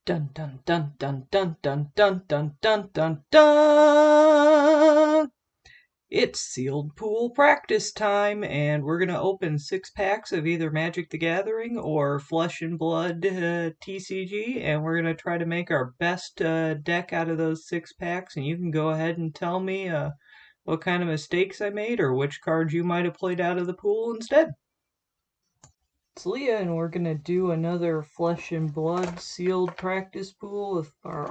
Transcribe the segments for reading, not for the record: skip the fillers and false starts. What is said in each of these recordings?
Dun dun dun dun dun dun dun dun dun dun dun. It's sealed pool practice time, and we're gonna open 6 packs of either Magic the Gathering or Flesh and Blood TCG, and we're gonna try to make our best deck out of those 6 packs. And you can go ahead and tell me what kind of mistakes I made or which cards you might have played out of the pool instead. It's Leah, and we're gonna do another Flesh and Blood sealed practice pool with our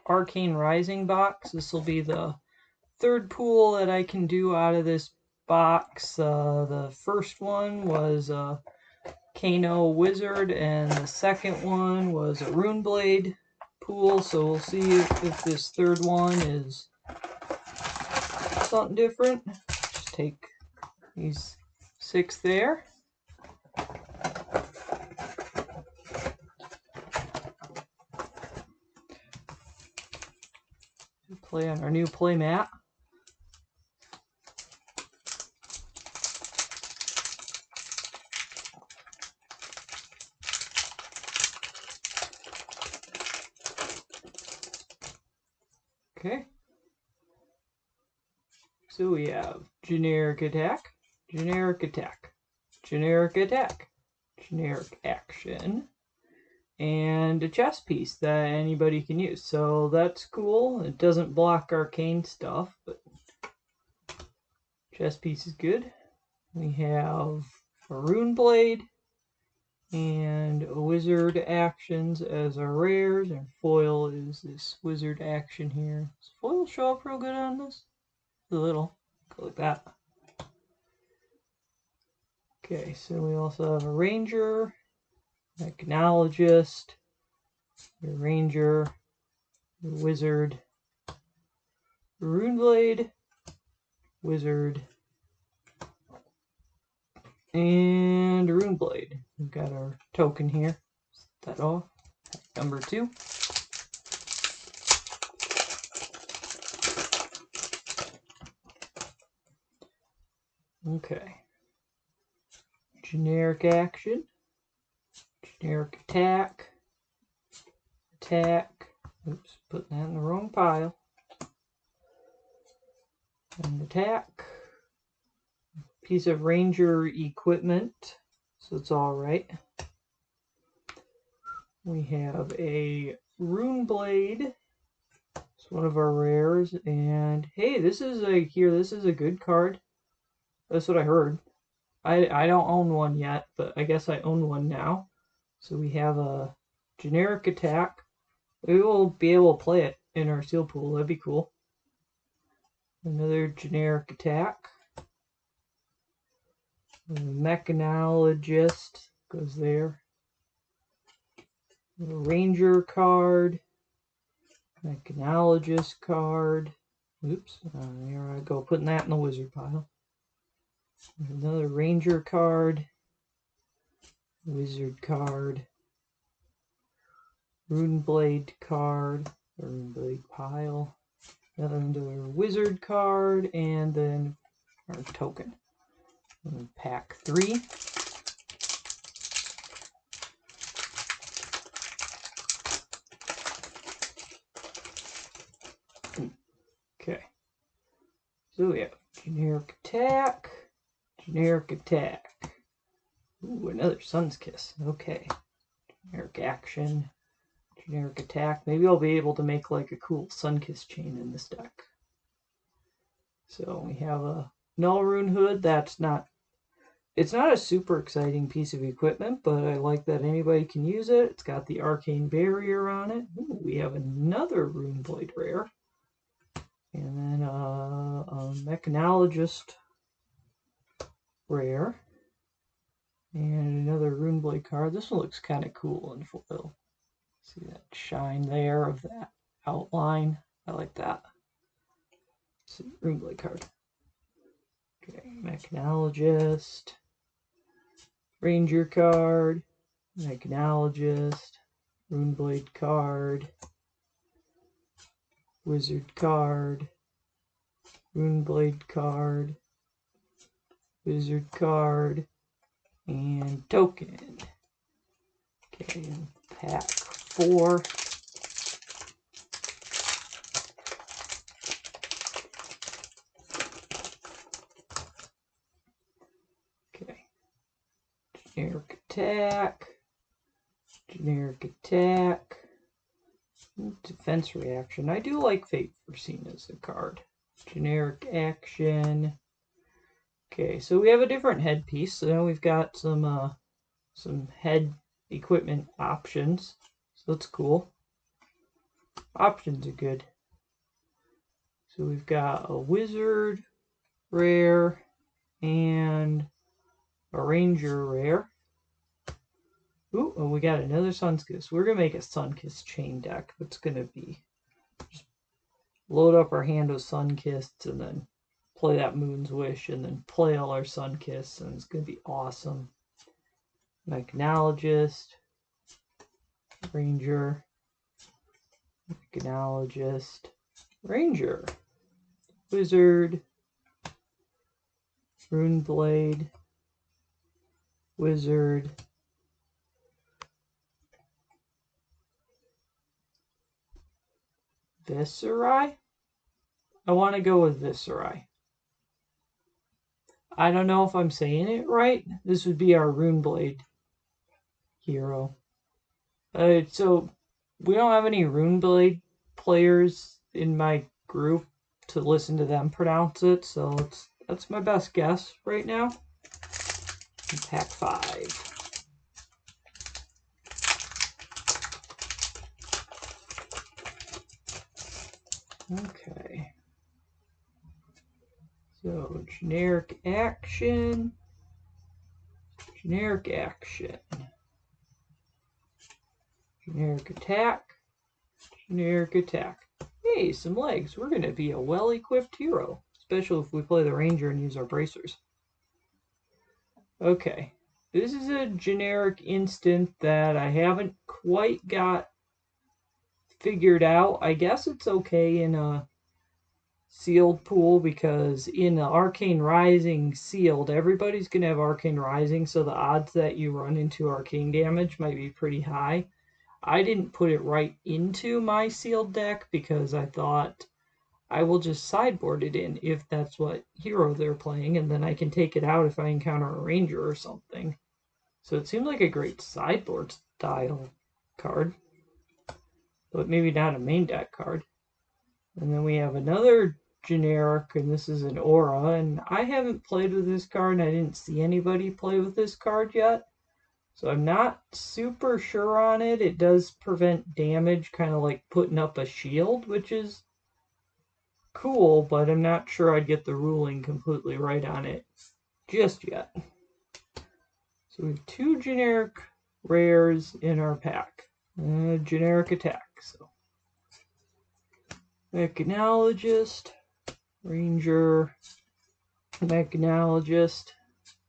Arcane Rising box. This will be the third pool that I can do out of this box. The first one was Kano Wizard, and the second one was a Runeblade pool. So we'll see if this third one is something different. Just take these 6 there. Play on our new play mat. Okay. So we have generic attack, generic attack, generic attack, generic action, and a chess piece that anybody can use. So that's cool. It doesn't block arcane stuff, but chess piece is good. We have a rune blade and a wizard actions as our rares, and foil is this wizard action here. Does foil show up real good on this? A little. Go like that. Okay, so we also have a ranger, Mechanologist, your ranger, your wizard, runeblade, wizard, and runeblade. We've got our token here. Set that off. Number 2. Okay. Generic action, generic attack, attack. Oops, putting that in the wrong pile. And attack. Piece of ranger equipment, so it's all right. We have a rune blade. It's one of our rares, and hey, this is a good card. That's what I heard. I don't own one yet, but I guess I own one now. So we have a generic attack. We will be able to play it in our seal pool. That'd be cool. Another generic attack. A Mechanologist goes there. A Ranger card. Mechanologist card. Oops, here I go, putting that in the wizard pile. Another ranger card, wizard card, runeblade card, runeblade pile, another wizard card, and then our token. And pack 3. Okay, so we have generic attack, generic attack. Ooh, another Sun's Kiss. Okay. Generic action, generic attack. Maybe I'll be able to make like a cool Sunkiss chain in this deck. So we have a Null Rune Hood. It's not a super exciting piece of equipment, but I like that anybody can use it. It's got the Arcane Barrier on it. Ooh, we have another Runeblade rare. And then a Mechanologist rare. And another Runeblade card. This one looks kind of cool in foil. See that shine there of that outline? I like that. See, Runeblade card. Okay, Mechanologist. Ranger card. Mechanologist. Runeblade card. Wizard card. Runeblade card. Wizard card. And token. Okay, and pack 4. Okay. Generic attack. Generic attack. Defense reaction. I do like Fate Foreseen as a card. Generic action. Okay, so we have a different headpiece. So now we've got some head equipment options. So that's cool. Options are good. So we've got a wizard rare and a ranger rare. Ooh, and we got another Sunkiss. We're going to make a Sunkiss chain deck. It's going to be just load up our hand with Sunkiss and then play that Moon's Wish and then play all our Sunkiss, and it's going to be awesome. Mechanologist, Ranger, Mechanologist, Ranger, Wizard, Runeblade, Wizard, Viserai? I want to go with Viserai. I don't know if I'm saying it right. This would be our Runeblade hero. So we don't have any Runeblade players in my group to listen to them pronounce it, so that's my best guess right now. Pack 5. Okay. So generic action. Generic action. Generic attack. Generic attack. Hey, some legs. We're going to be a well-equipped hero, especially if we play the ranger and use our bracers. Okay. This is a generic instant that I haven't quite got figured out. I guess it's okay in a sealed pool because in the Arcane Rising sealed, everybody's going to have Arcane Rising, so the odds that you run into arcane damage might be pretty high. I didn't put it right into my sealed deck because I thought I will just sideboard it in if that's what hero they're playing, and then I can take it out if I encounter a ranger or something. So it seemed like a great sideboard style card, but maybe not a main deck card. And then we have another generic, and this is an aura, and I haven't played with this card, and I didn't see anybody play with this card yet. So I'm not super sure on it. It does prevent damage, kind of like putting up a shield, which is cool, but I'm not sure I'd get the ruling completely right on it just yet. So we have 2 generic rares in our pack. Generic attack. So Mechanologist, Ranger, Mechanologist,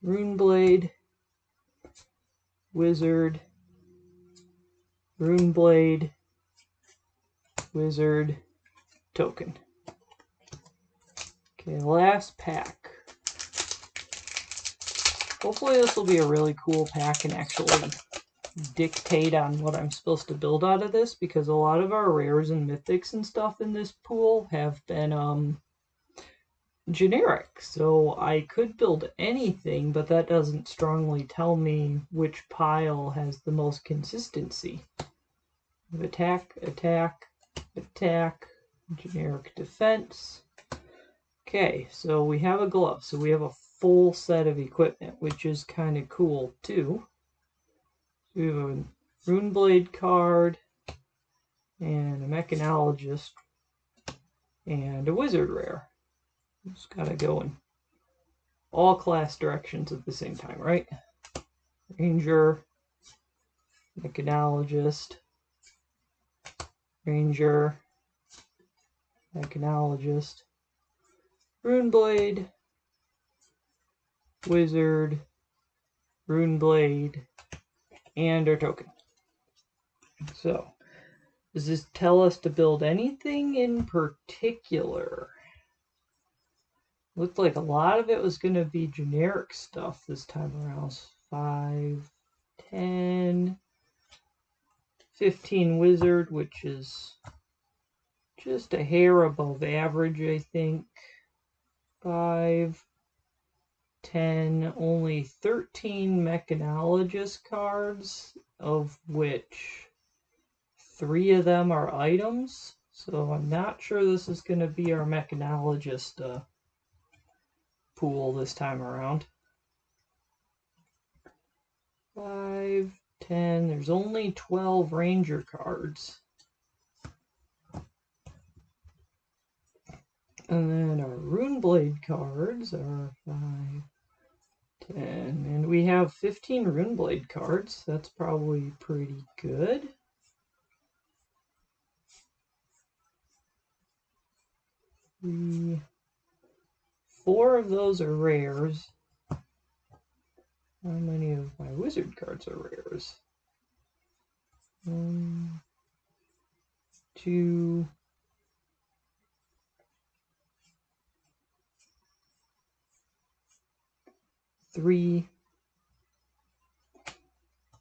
Runeblade, Wizard, Runeblade, Wizard, Token. Okay, last pack. Hopefully this will be a really cool pack and actually dictate on what I'm supposed to build out of this, because a lot of our rares and mythics and stuff in this pool have been generic. So I could build anything, but that doesn't strongly tell me which pile has the most consistency. Attack, attack, attack, generic defense. Okay, so we have a glove. So we have a full set of equipment, which is kind of cool too. So we have a Runeblade card, and a Mechanologist, and a Wizard rare. Just gotta go in all class directions at the same time, right? Ranger, Mechanologist, Ranger, Mechanologist, Runeblade, Wizard, Runeblade, and our token. So, does this tell us to build anything in particular? Looked like a lot of it was going to be generic stuff this time around. 5, 10, 15 Wizard, which is just a hair above average, I think. 5, 10, only 13 Mechanologist cards, of which 3 of them are items. So I'm not sure this is going to be our Mechanologist pool this time around. 5, 10, there's only 12 Ranger cards. And then our Runeblade cards are 5, 10, and we have 15 Runeblade cards. That's probably pretty good. Four of those are rares. How many of my wizard cards are rares? 1, 2, 3.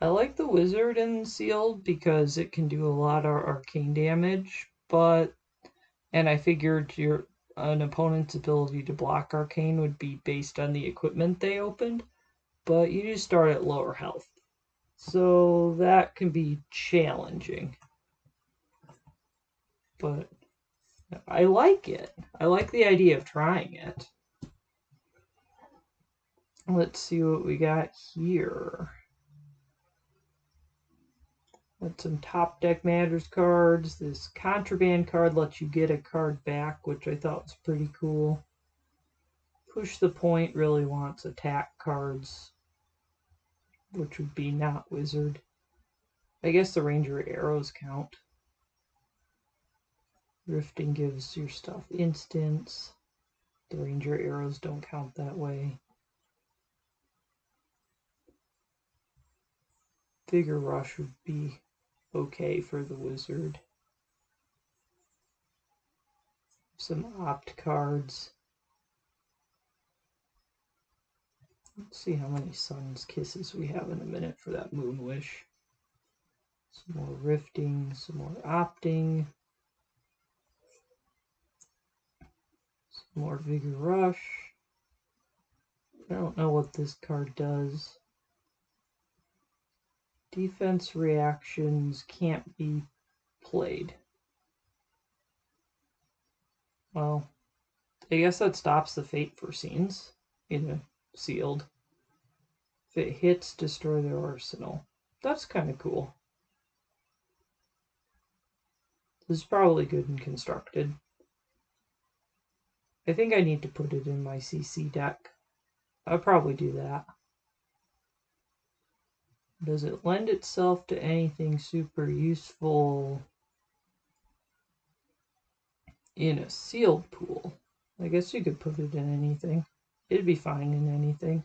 I like the wizard in sealed because it can do a lot of arcane damage, and I figured an opponent's ability to block arcane would be based on the equipment they opened, but you do start at lower health. So that can be challenging. But I like it. I like the idea of trying it. Let's see what we got here. Got some top deck matters cards. This contraband card lets you get a card back, which I thought was pretty cool. Push the Point really wants attack cards, which would be not wizard. I guess the Ranger arrows count. Rifting gives your stuff instants. The Ranger arrows don't count that way. Vigor Rush would be okay for the wizard. Some opt cards. Let's see how many Sun's Kisses we have in a minute for that Moon Wish. Some more Rifting, some more opting. Some more Vigor Rush. I don't know what this card does. Defense reactions can't be played. Well, I guess that stops the Fate for scenes in a sealed. If it hits, destroy their arsenal. That's kind of cool. This is probably good and constructed. I think I need to put it in my CC deck. I'll probably do that. Does it lend itself to anything super useful in a sealed pool? I guess you could put it in anything. It'd be fine in anything.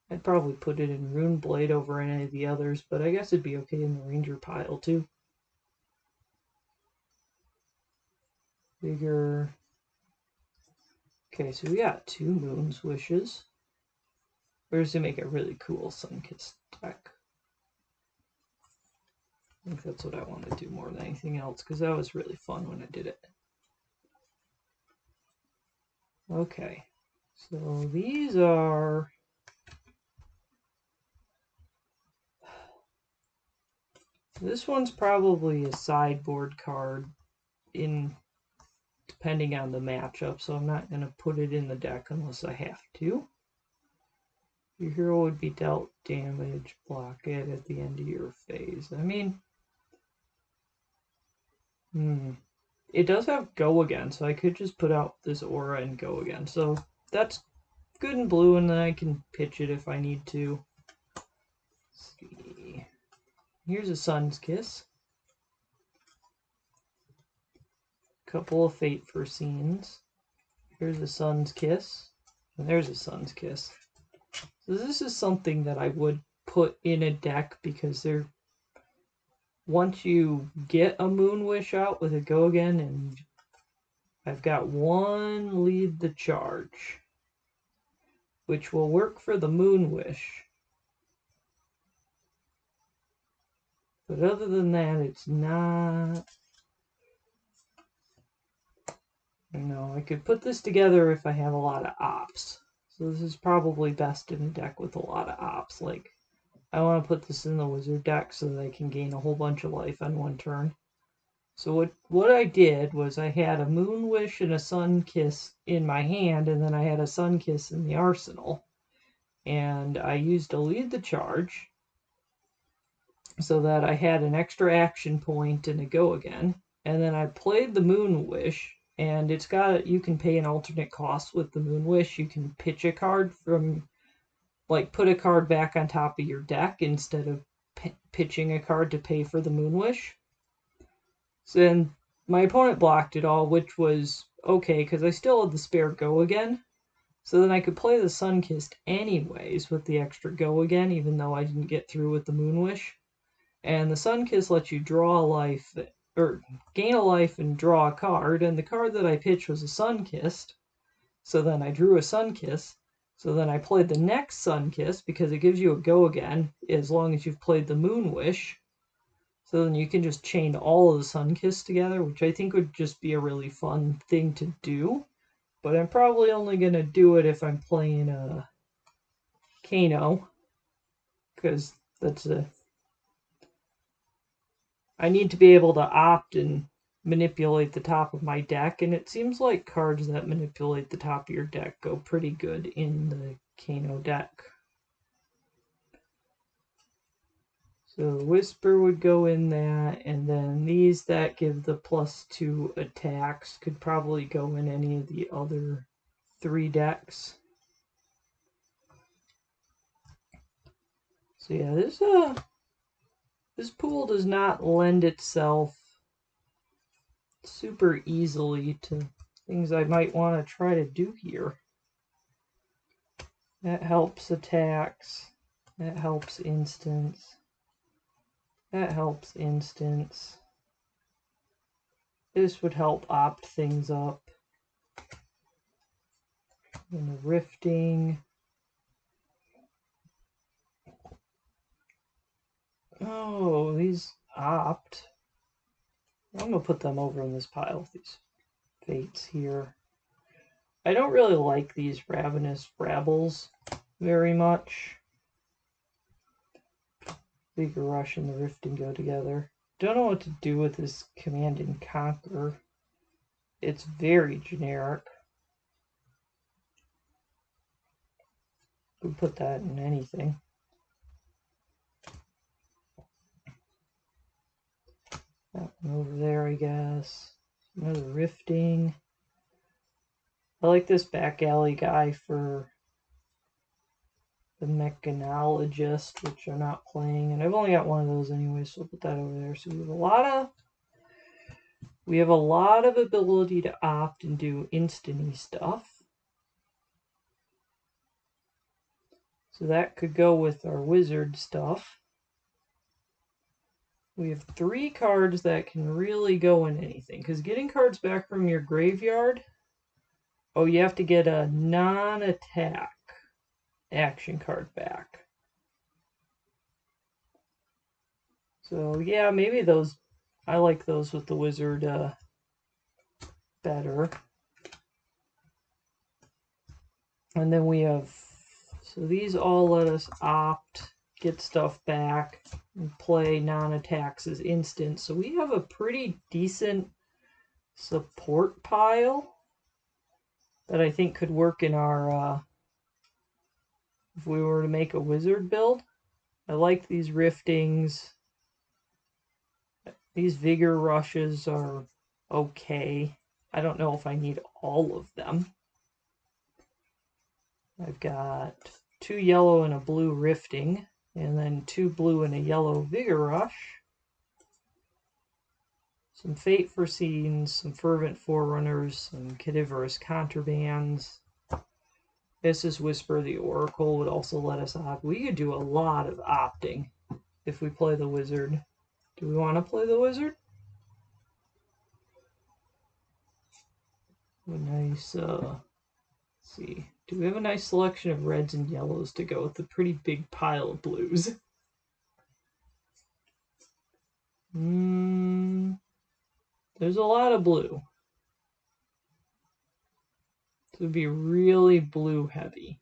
I'd probably put it in Runeblade over any of the others, but I guess it'd be okay in the Ranger pile too. Bigger. Okay, so we got 2 Moon's Wishes. We're just gonna make a really cool Sunkissed deck. I think that's what I want to do more than anything else, because that was really fun when I did it. Okay, so these are... This one's probably a sideboard card depending on the matchup, so I'm not going to put it in the deck unless I have to. Your hero would be dealt damage, block it at the end of your phase. I mean, it does have go again, so I could just put out this aura and go again. So that's good and blue, and then I can pitch it if I need to. Let's see. Here's a Sun's Kiss. Couple of Fate for scenes. Here's a Sun's Kiss. And there's a Sun's Kiss. So this is something that I would put in a deck because once you get a Moon Wish out with a go again, and I've got 1 Lead the Charge, which will work for the Moon Wish. But other than that, it's not... I could put this together if I have a lot of ops. So this is probably best in a deck with a lot of ops. Like, I want to put this in the wizard deck so that I can gain a whole bunch of life on one turn. So what I did was I had a Moon Wish and a Sun Kiss in my hand, and then I had a Sun Kiss in the arsenal. And I used a Lead the Charge so that I had an extra action point and a go again. And then I played the Moon Wish, and you can pay an alternate cost with the Moon Wish. You can pitch a card from, like, put a card back on top of your deck instead of pitching a card to pay for the Moon Wish. So then my opponent blocked it all, which was okay because I still had the spare go again. So then I could play the Sunkissed anyways with the extra go again, even though I didn't get through with the Moon Wish. And the Sunkiss lets you draw a life, or gain a life and draw a card, and the card that I pitched was a Sunkissed. So then I drew a Sunkiss. So then I played the next Sunkiss because it gives you a go again as long as you've played the Moon Wish. So then you can just chain all of the Sunkiss together, which I think would just be a really fun thing to do. But I'm probably only going to do it if I'm playing a Kano, because I need to be able to opt and manipulate the top of my deck, and it seems like cards that manipulate the top of your deck go pretty good in the Kano deck. So Whisper would go in that, and then these that give the +2 attacks could probably go in any of the other 3 decks. So yeah, this pool does not lend itself super easily to things I might want to try to do here. That helps attacks. That helps instance. That helps instance. This would help opt things up. And the rifting. Oh, these opt. I'm going to put them over in this pile, these fates here. I don't really like these Ravenous Rabbles very much. Vigor Rush and the Rifting go together. Don't know what to do with this Command and Conquer. It's very generic. We put that in anything. That one over there, I guess. Another Rifting. I like this back alley guy for the Mechanologist, which I'm not playing, and I've only got one of those anyway, so I'll put that over there. So we have a lot of ability to opt and do instant-y stuff. So that could go with our wizard stuff. We have 3 cards that can really go in anything, because getting cards back from your graveyard, oh, you have to get a non-attack action card back. So yeah, maybe those, I like those with the wizard better. And then we have, so these all let us opt, get stuff back, and play non-attacks as instant. So we have a pretty decent support pile that I think could work in our, if we were to make a wizard build. I like these riftings. These vigor rushes are okay. I don't know if I need all of them. I've got 2 yellow and a blue rifting, and then 2 blue and a yellow vigor rush. Some Fate Foreseens, some Fervent Forerunners, some Cadaverous Contrabands. This is Whisper the Oracle would also let us opt. We could do a lot of opting if we play the wizard. Do we want to play the wizard? A nice, let's see. Do we have a nice selection of reds and yellows to go with the pretty big pile of blues? There's a lot of blue. This would be really blue heavy.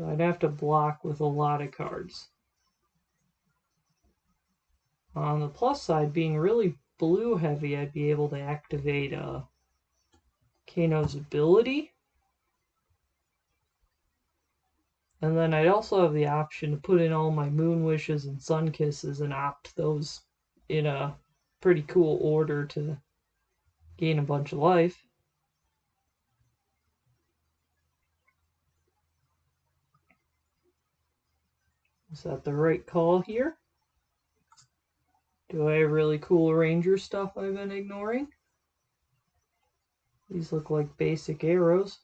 I'd have to block with a lot of cards. On the plus side, being really blue heavy, I'd be able to activate Kano's ability. And then I'd also have the option to put in all my Moon Wishes and Sun Kisses and opt those in a pretty cool order to gain a bunch of life. Is that the right call here? Do I have really cool ranger stuff I've been ignoring? These look like basic arrows.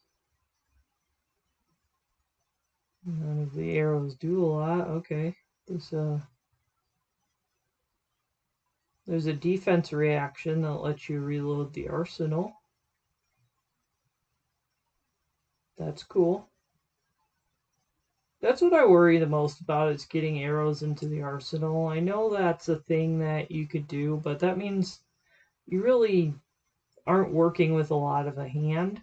None of the arrows do a lot. Okay. There's a defense reaction that lets you reload the arsenal. That's cool. That's what I worry the most about, is getting arrows into the arsenal. I know that's a thing that you could do, but that means you really aren't working with a lot of a hand,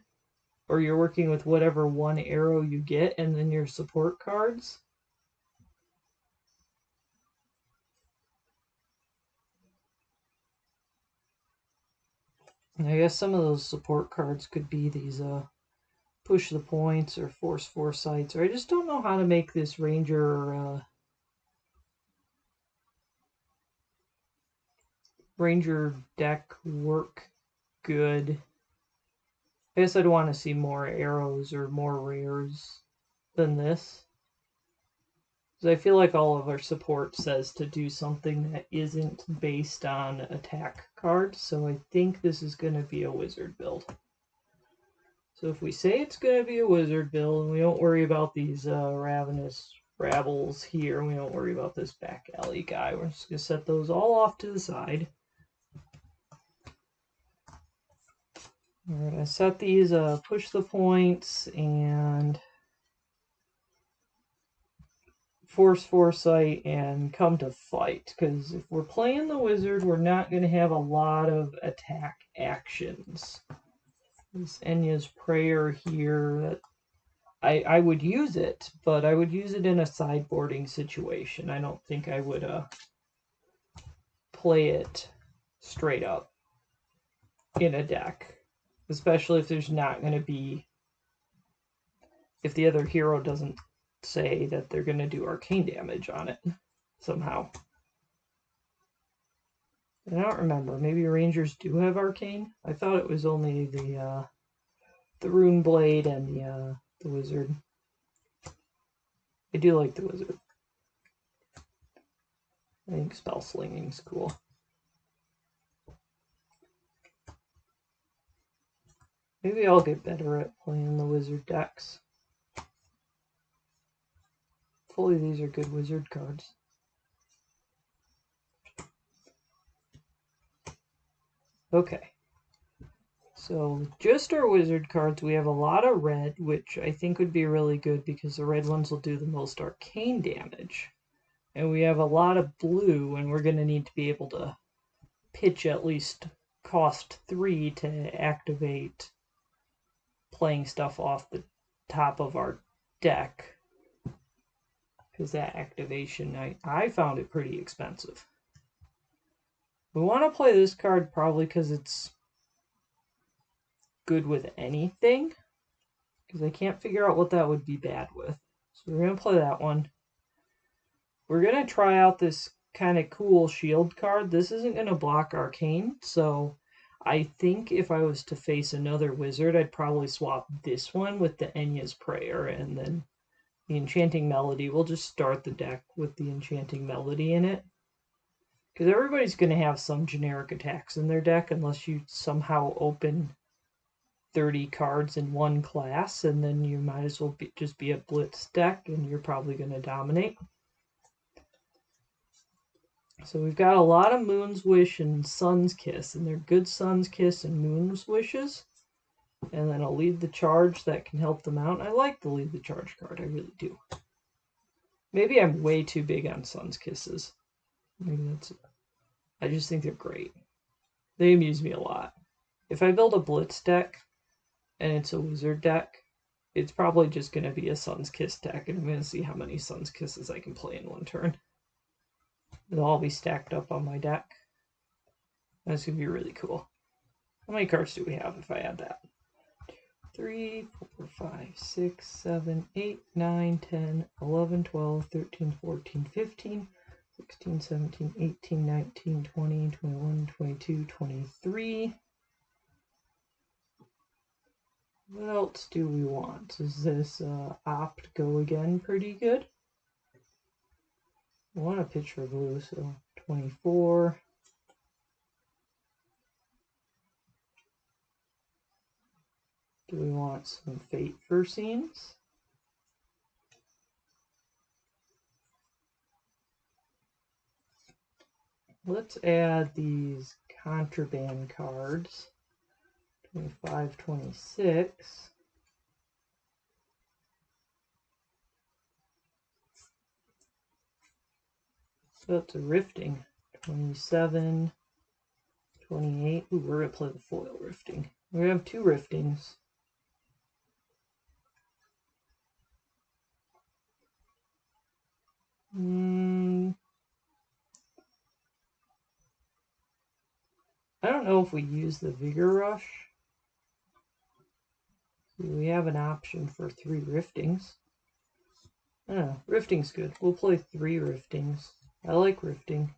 or you're working with whatever one arrow you get and then your support cards. And I guess some of those support cards could be these push the points or force foresights, or I just don't know how to make this ranger deck work good. I guess I'd want to see more arrows or more rares than this, because I feel like all of our support says to do something that isn't based on attack cards, so I think this is going to be a wizard build. So if we say it's going to be a wizard build, and we don't worry about these ravenous rabbles here, we don't worry about this back alley guy, we're just going to set those all off to the side. We're going to set these push the points and force foresight and come to fight, because if we're playing the wizard, we're not going to have a lot of attack actions. This Enya's Prayer here, that I would use it, but I would use it in a sideboarding situation. I don't think I would play it straight up in a deck, especially if there's not going to be, if the other hero doesn't say that they're going to do arcane damage on it somehow. I don't remember. Maybe Rangers do have arcane. I thought it was only the rune blade and the wizard. I do like the wizard. I think spell slinging's cool. Maybe I'll get better at playing the wizard decks. Hopefully these are good wizard cards. Okay. So just our wizard cards, we have a lot of red, which I think would be really good because the red ones will do the most arcane damage. And we have a lot of blue, and we're going to need to be able to pitch at least cost 3 to activate playing stuff off the top of our deck. Because that activation, I found it pretty expensive. We want to play this card probably because it's good with anything, because I can't figure out what that would be bad with. So we're going to play that one. We're going to try out this kind of cool shield card. This isn't going to block arcane, so I think if I was to face another wizard, I'd probably swap this one with the Enya's Prayer, and then the Enchanting Melody. We'll just start the deck with the Enchanting Melody in it, because everybody's going to have some generic attacks in their deck unless you somehow open 30 cards in one class, and then you might as well just be a blitz deck, and you're probably going to dominate. So we've got a lot of Moon's Wish and Sun's Kiss, and they're good Sun's Kiss and Moon's Wishes. And then I'll lead the charge that can help them out. I like the lead the charge card, I really do. Maybe I'm way too big on Sun's Kisses. Maybe that's it. I just think they're great. They amuse me a lot. If I build a Blitz deck and it's a Wizard deck, it's probably just going to be a Sun's Kiss deck, and I'm going to see how many Sun's Kisses I can play in one turn. They'll all be stacked up on my deck. That's going to be really cool. How many cards do we have if I add that? 3, 4, 5, 6, 7, 8, 9, 10, 11, 12, 13, 14, 15, 16, 17, 18, 19, 20, 21, 22, 23. What else do we want? Is this opt go again pretty good? I want to pitch for blue, so 24. Do we want some fate for scenes? Let's add these contraband cards. 25, 26. So it's a rifting. 27, 28. Ooh, we're going to play the foil rifting. We have 2 riftings. I don't know if we use the Vigor Rush. We have an option for 3 riftings. I don't know. Rifting's good. We'll play 3 riftings. I like rifting.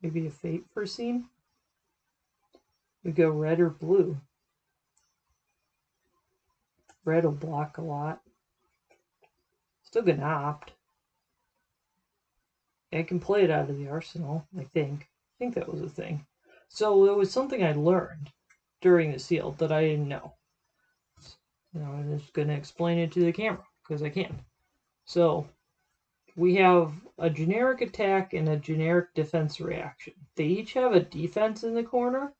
Maybe a fate for scene. We go red or blue. Red will block a lot. Still gonna opt. I can play it out of the arsenal, I think. I think that was a thing. So it was something I learned during the sealed that I didn't know. I'm just gonna explain it to the camera, because I can. So we have a generic attack and a generic defense reaction. They each have a defense in the corner,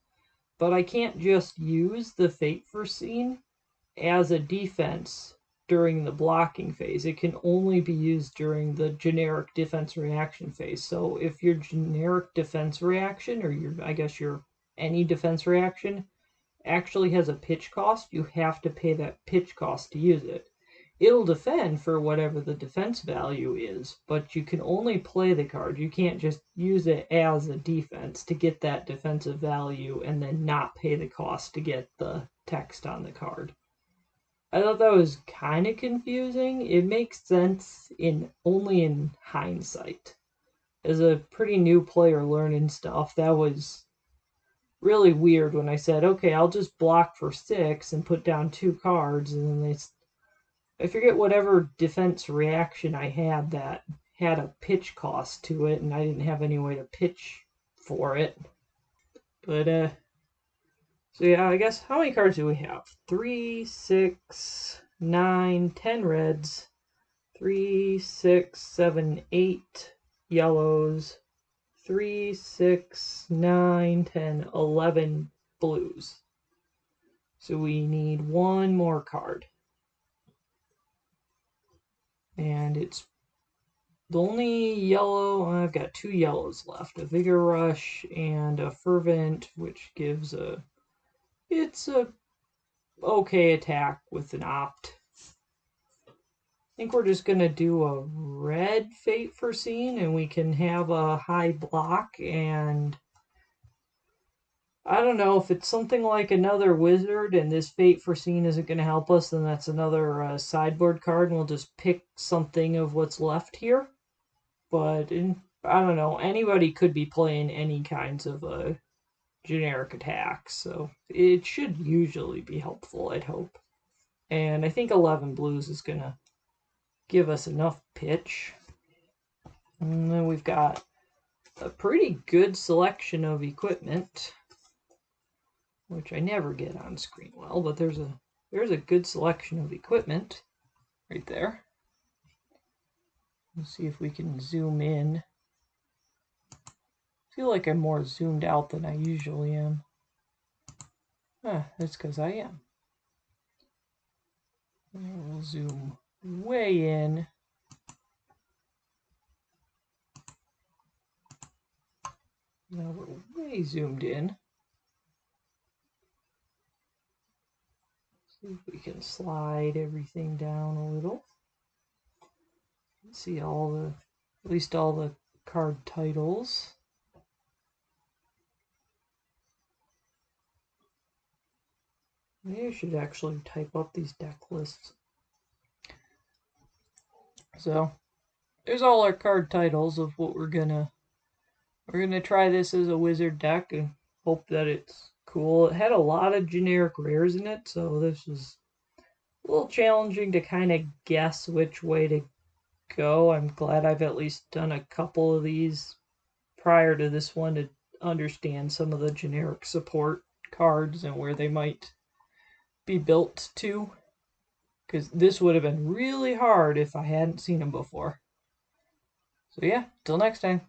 but I can't just use the fate for scene as a defense during the blocking phase. It can only be used during the generic defense reaction phase. So if your generic defense reaction, or your any defense reaction, actually has a pitch cost, you have to pay that pitch cost to use it. It'll defend for whatever the defense value is, but you can only play the card. You can't just use it as a defense to get that defensive value and then not pay the cost to get the text on the card. I thought that was kind of confusing. It makes sense only in hindsight. As a pretty new player learning stuff, that was really weird when I said, okay, I'll just block for 6 and put down 2 cards, and then I forget whatever defense reaction I had that had a pitch cost to it, and I didn't have any way to pitch for it. But, so yeah, I guess, how many cards do we have? 3, 6, 9, 10 reds, 3, 6, 7, 8 yellows, 3, 6, 9, 10, 11 blues. So we need 1 more card. And it's the only yellow, I've got 2 yellows left, a Vigor Rush and a Fervent, which gives it's a okay attack with an opt. I think we're just going to do a red fate for scene, and we can have a high block, and I don't know if it's something like another wizard and this fate for scene isn't going to help us, then that's another sideboard card, and we'll just pick something of what's left here. But I don't know, anybody could be playing any kinds of generic attacks, so it should usually be helpful, I'd hope. And I think 11 blues is going to give us enough pitch. And then we've got a pretty good selection of equipment, which I never get on screen well, but there's a good selection of equipment right there. Let's see if we can zoom in. I feel like I'm more zoomed out than I usually am. That's because I am. And we'll zoom way in. Now we're way zoomed in. See if we can slide everything down a little. See all the, at least all the card titles. Maybe I should actually type up these deck lists. So there's all our card titles of what we're gonna try this as a wizard deck and hope that it's cool. It had a lot of generic rares in it, so this was a little challenging to kind of guess which way to go. I'm glad I've at least done a couple of these prior to this one to understand some of the generic support cards and where they might be built to. Because this would have been really hard if I hadn't seen them before. So yeah, till next time.